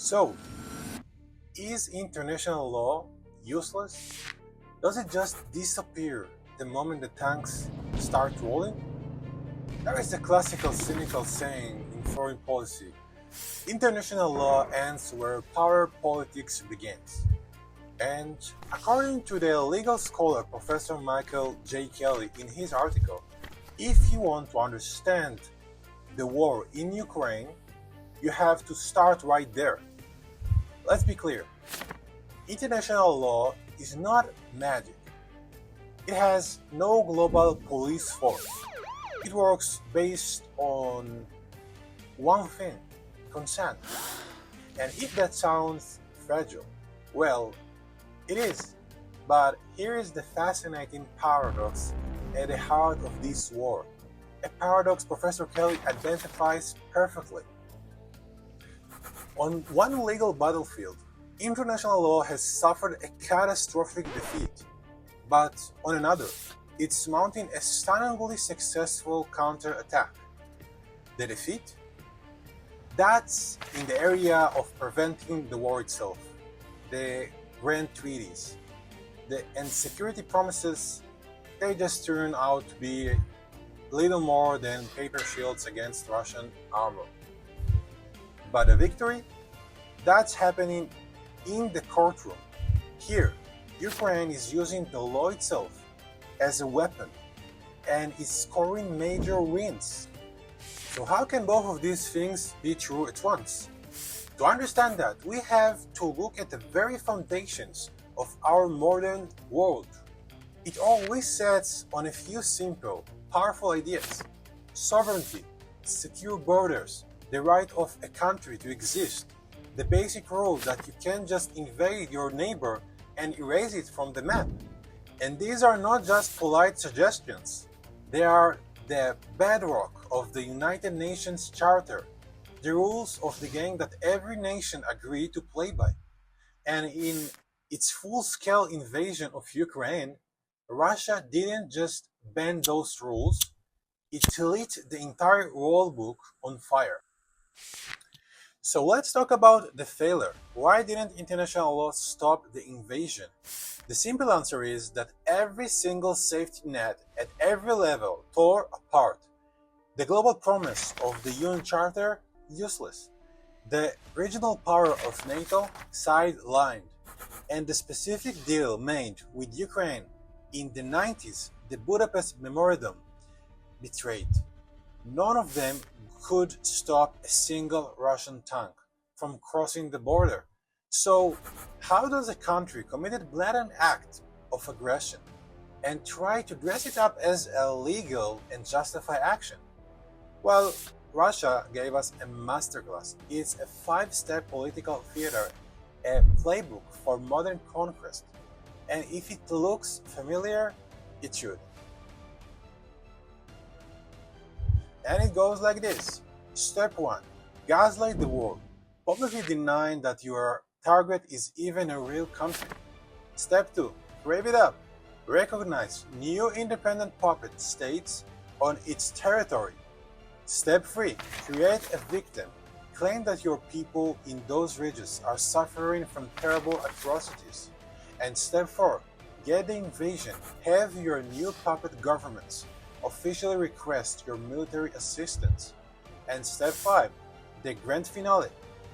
So, is international law useless? Does it just disappear the moment the tanks start rolling? There is a classical cynical saying in foreign policy: international law ends where power politics begins. And according to the legal scholar Professor Michael J. Kelly in his article, if you want to understand the war in Ukraine, you have to start right there. Let's be clear: international law is not magic. It has no global police force. It works based on one thing: consent. And if that sounds fragile, well, it is. But here is the fascinating paradox at the heart of this war. A paradox Professor Kelly identifies perfectly. On one legal battlefield, international law has suffered a catastrophic defeat, but on another, it's mounting a stunningly successful counterattack. The defeat? That's in the area of preventing the war itself. The grand treaties, and security promises, they just turn out to be little more than paper shields against Russian armor. But the victory? That's happening in the courtroom. Here, Ukraine is using the law itself as a weapon and is scoring major wins. So how can both of these things be true at once? To understand that, we have to look at the very foundations of our modern world. It always sets on a few simple, powerful ideas: sovereignty, secure borders, the right of a country to exist, the basic rule that you can't just invade your neighbor and erase it from the map. And these are not just polite suggestions, they are the bedrock of the United Nations Charter, the rules of the game that every nation agreed to play by. And in its full-scale invasion of Ukraine, Russia didn't just bend those rules, it lit the entire rulebook on fire. So let's talk about the failure. Why didn't international law stop the invasion? The simple answer is that every single safety net at every level tore apart. The global promise of the UN Charter, useless. The regional power of NATO, sidelined. And the specific deal made with Ukraine in the 90s, the Budapest Memorandum, betrayed. None of them could stop a single Russian tank from crossing the border. So, how does a country commit a blatant act of aggression and try to dress it up as illegal and justify action? Well, Russia gave us a masterclass. It's a five-step political theater, a playbook for modern conquest. And if it looks familiar, it should. And it goes like this. Step 1. Gaslight the world. Publicly denying that your target is even a real country. Step 2. Brave it up. Recognize new independent puppet states on its territory. Step 3. Create a victim. Claim that your people in those regions are suffering from terrible atrocities. And step 4. Get the invasion. Have your new puppet governments officially request your military assistance. And step 5. The grand finale.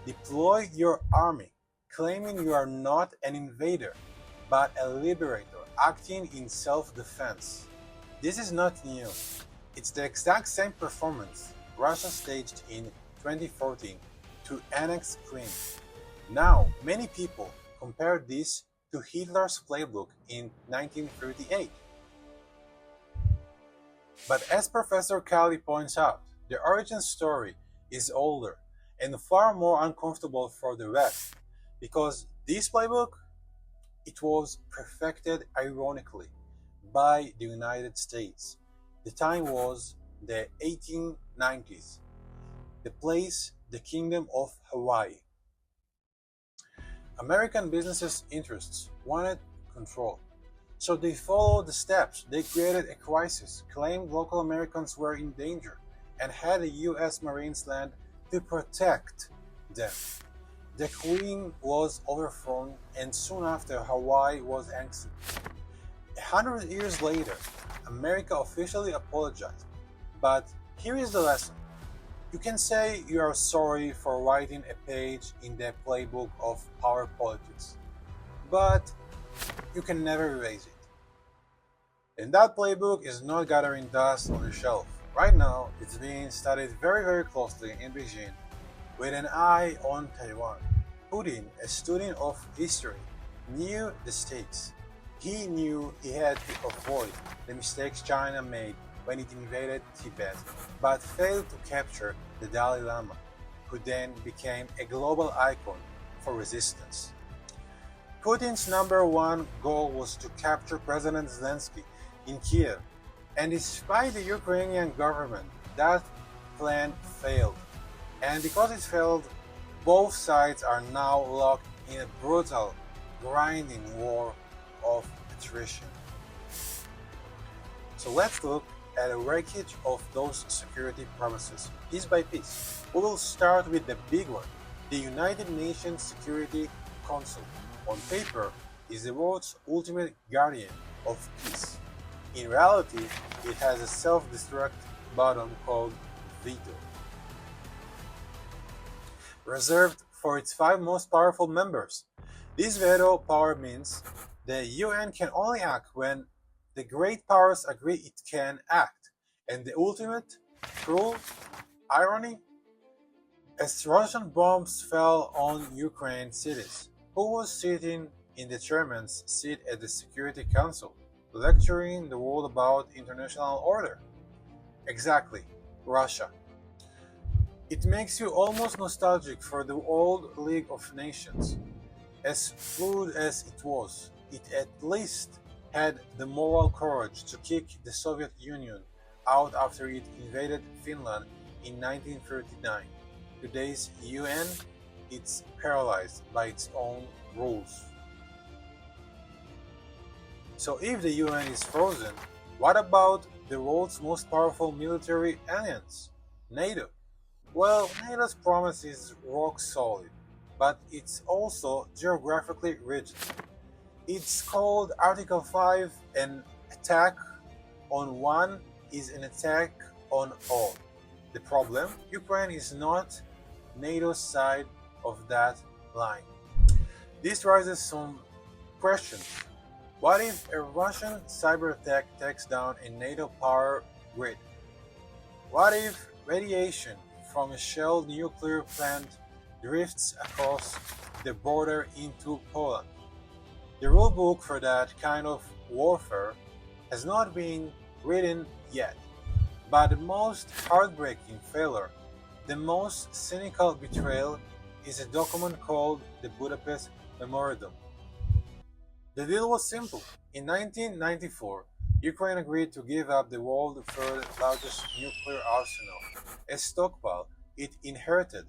Deploy your army, claiming you are not an invader, but a liberator acting in self-defense. This is not new. It's the exact same performance Russia staged in 2014 to annex Crimea. Now, many people compare this to Hitler's playbook in 1938. But as Professor Kelly points out, the origin story is older and far more uncomfortable for the West, because this playbook, it was perfected ironically by the United States. The time was the 1890s. The place, the Kingdom of Hawaii. American businesses' interests wanted control. So they followed the steps. They created a crisis, claimed local Americans were in danger, and had the US Marines land to protect them. The Queen was overthrown, and soon after, Hawaii was annexed. 100 years later, America officially apologized. But here is the lesson. You can say you are sorry for writing a page in the playbook of power politics, but you can never erase it. And that playbook is not gathering dust on the shelf. Right now, it's being studied very closely in Beijing with an eye on Taiwan. Putin, a student of history, knew the stakes. He knew he had to avoid the mistakes China made when it invaded Tibet, but failed to capture the Dalai Lama, who then became a global icon for resistance. Putin's number one goal was to capture President Zelensky in Kiev, and despite the Ukrainian government, that plan failed. And because it failed, both sides are now locked in a brutal, grinding war of attrition. So let's look at a wreckage of those security promises, piece by piece. We will start with the big one, the United Nations Security Council. On paper, is the world's ultimate guardian of peace. In reality, it has a self-destruct button called veto, reserved for its 5 most powerful members. This veto power means the UN can only act when the great powers agree it can act. And the ultimate, cruel irony? As Russian bombs fell on Ukraine cities, who was sitting in the chairman's seat at the Security Council, lecturing the world about international order? Exactly, Russia. It makes you almost nostalgic for the old League of Nations. As fluid as it was, it at least had the moral courage to kick the Soviet Union out after it invaded Finland in 1939. Today's UN, it's paralyzed by its own rules. So if the UN is frozen, what about the world's most powerful military alliance, NATO? Well, NATO's promise is rock solid, but it's also geographically rigid. It's called Article 5, an attack on one is an attack on all. The problem? Ukraine is not NATO's side of that line. This raises some questions. What if a Russian cyber attack takes down a NATO power grid? What if radiation from a shelled nuclear plant drifts across the border into Poland? The rulebook for that kind of warfare has not been written yet, but the most heartbreaking failure, the most cynical betrayal, is a document called the Budapest Memorandum. The deal was simple. In 1994, Ukraine agreed to give up the world's third largest nuclear arsenal, a stockpile it inherited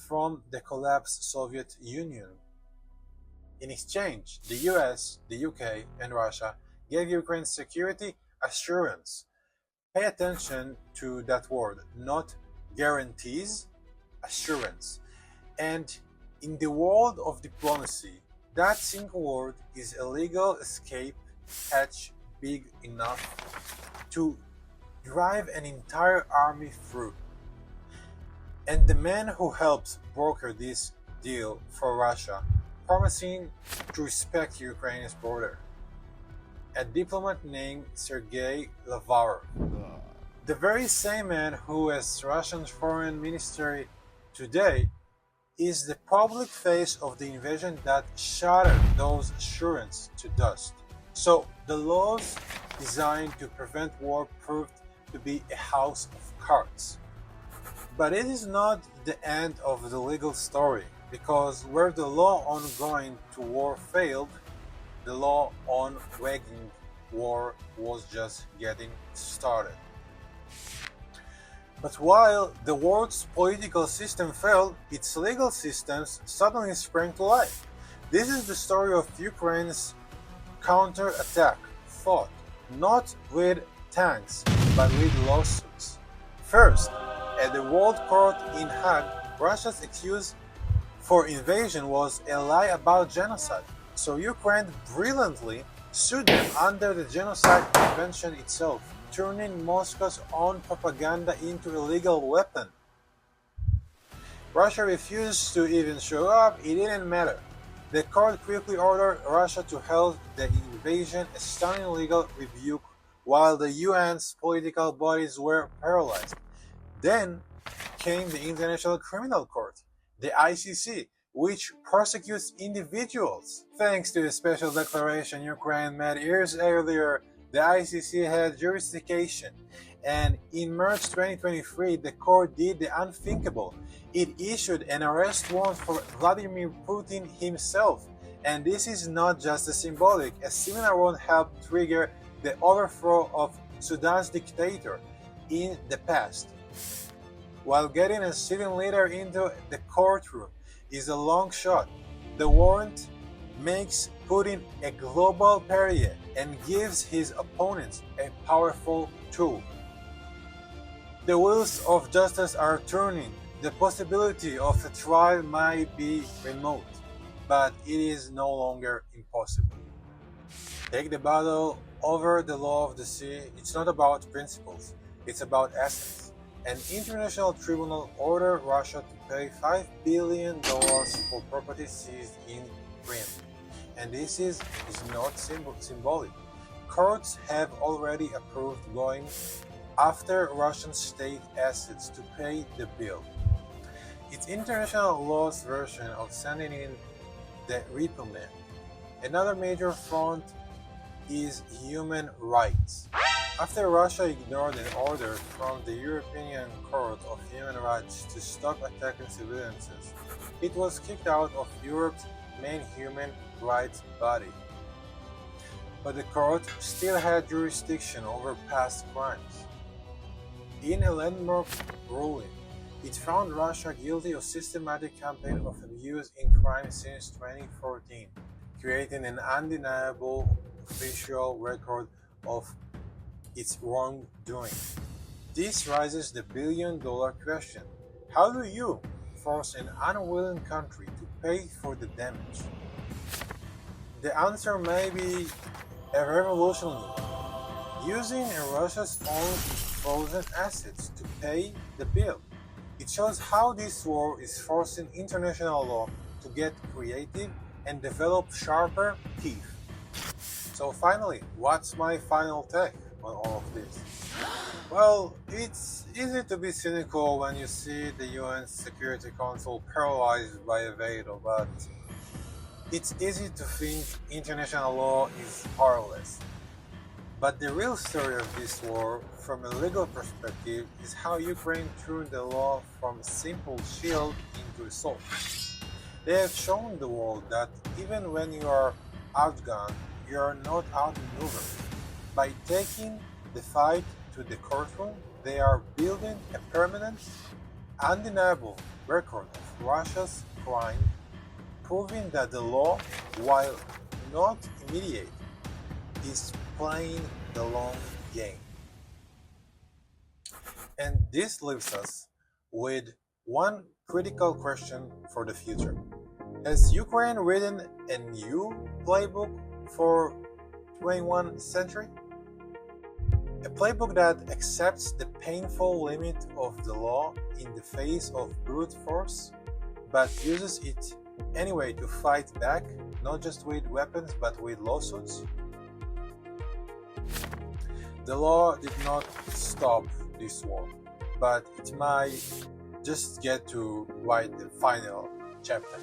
from the collapsed Soviet Union. In exchange, the US, the UK, and Russia gave Ukraine security assurance. Pay attention to that word, not guarantees, assurance. And in the world of diplomacy, that single word is a legal escape hatch big enough to drive an entire army through. And the man who helped broker this deal for Russia, promising to respect Ukraine's border, a diplomat named Sergei Lavrov. The very same man who, as Russian foreign minister today, is the public face of the invasion that shattered those assurances to dust. So the laws designed to prevent war proved to be a house of cards. But it is not the end of the legal story, because where the law on going to war failed, the law on waging war was just getting started. But while the world's political system failed, its legal systems suddenly sprang to life. This is the story of Ukraine's counterattack, fought not with tanks, but with lawsuits. First, at the World Court in Hague, Russia's accused for invasion was a lie about genocide. So Ukraine brilliantly sued them under the Genocide Convention itself, turning Moscow's own propaganda into a legal weapon. Russia refused to even show up, it didn't matter. The court quickly ordered Russia to hold the invasion a stunning legal rebuke while the UN's political bodies were paralyzed. Then came the International Criminal Court, the ICC, which prosecutes individuals. Thanks to a special declaration Ukraine made years earlier, the ICC had jurisdiction, and in March 2023, the court did the unthinkable. It issued an arrest warrant for Vladimir Putin himself, and this is not just a symbolic. A similar warrant helped trigger the overthrow of Sudan's dictator in the past. While getting a sitting leader into the courtroom is a long shot, the warrant makes Putin a global pariah and gives his opponents a powerful tool. The wheels of justice are turning. The possibility of a trial might be remote, but it is no longer impossible. Take the battle over the law of the sea. It's not about principles, it's about essence. An international tribunal ordered Russia to pay $5 billion for property seized in Crimea. And this is not symbolic. Courts have already approved going after Russian state assets to pay the bill. It's international law's version of sending in the repo man. Another major front is human rights. After Russia ignored an order from the European Court of Human Rights to stop attacking civilians, it was kicked out of Europe's main human rights body. But the court still had jurisdiction over past crimes. In a landmark ruling, it found Russia guilty of systematic campaign of abuse in crime since 2014, creating an undeniable official record of its wrongdoing. This raises the billion-dollar question: how do you force an unwilling country to pay for the damage? The answer may be a revolutionary using Russia's own frozen assets to pay the bill. It shows how this war is forcing international law to get creative and develop sharper teeth. So finally, what's my final take on all of this? Well, it's easy to be cynical when you see the UN Security Council paralyzed by a veto, but it's easy to think international law is powerless. But the real story of this war, from a legal perspective, is how Ukraine turned the law from a simple shield into a sword. They have shown the world that even when you are outgunned, you are not outmaneuvered. By taking the fight to the courtroom, they are building a permanent, undeniable record of Russia's crime, proving that the law, while not immediate, is playing the long game. And this leaves us with one critical question for the future. Has Ukraine written a new playbook for 21st century? A playbook that accepts the painful limit of the law in the face of brute force, but uses it anyway to fight back, not just with weapons but with lawsuits? The law did not stop this war, but it might just get to write the final chapter.